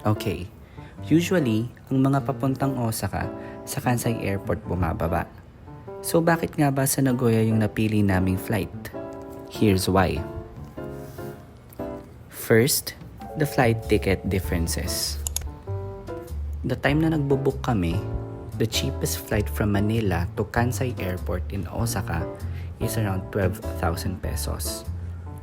Okay, usually, ang mga papuntang Osaka sa Kansai Airport bumababa. So bakit nga ba sa Nagoya yung napili naming flight? Here's why. First, the flight ticket differences. The time na nagbo-book kami, the cheapest flight from Manila to Kansai Airport in Osaka is around 12,000 pesos.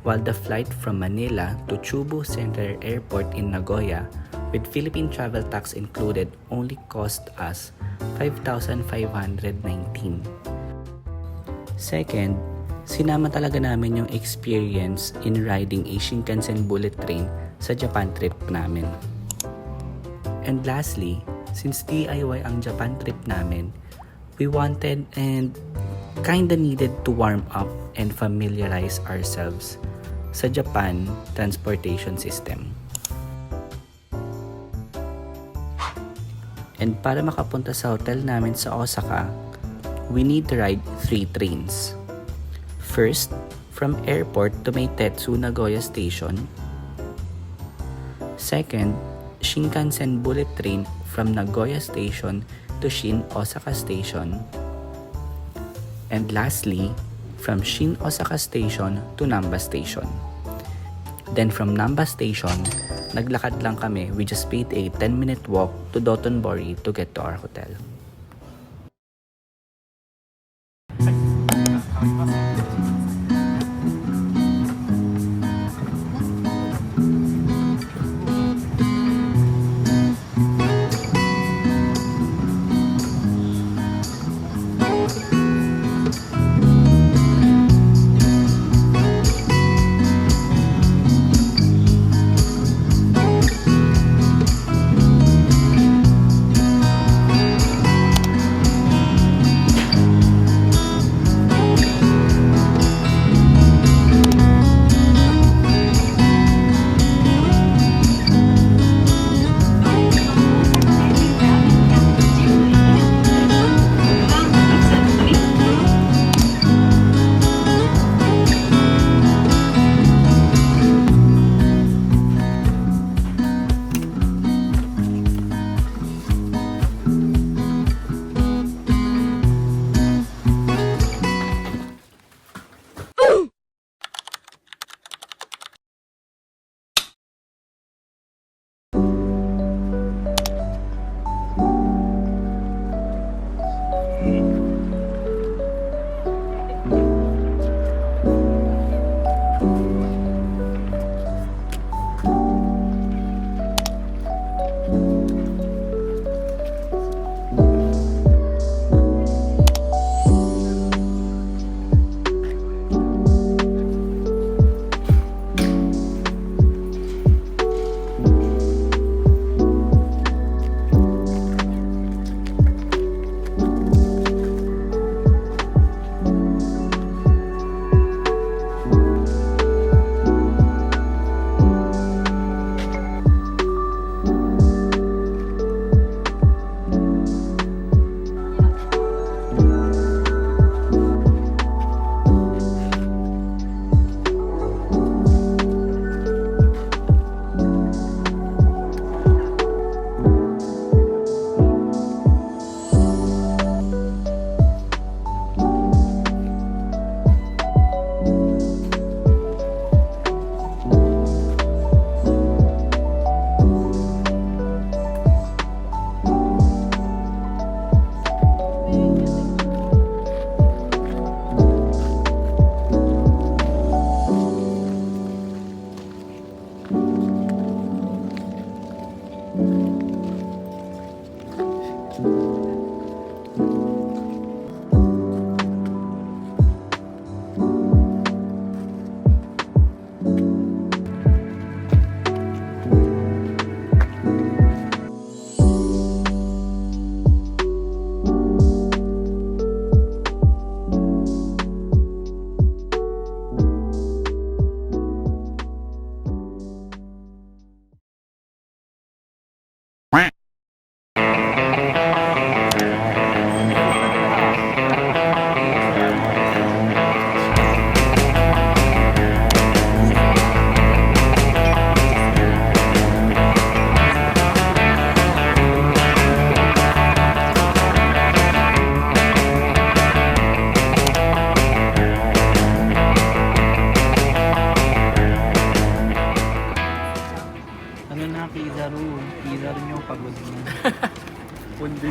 While the flight from Manila to Chubu Centrair Airport in Nagoya with Philippine travel tax included only cost us 5,519. Second, sinama talaga namin yung experience in riding a Shinkansen bullet train sa Japan trip namin. And lastly, since DIY ang Japan trip namin, we wanted and kinda needed to warm up and familiarize ourselves sa Japan transportation system. And para makapunta sa hotel namin sa Osaka, we need to ride 3 trains. First, from airport to Meitetsu Nagoya Station. Second, Shinkansen bullet train from Nagoya Station to Shin Osaka Station. And lastly, from Shin Osaka Station to Namba Station. Then from Namba Station, naglakad lang kami. We just paid a 10-minute walk to Dotonbori to get to our hotel. Kizaru. Kizaru nyo pagod mo. Kundi.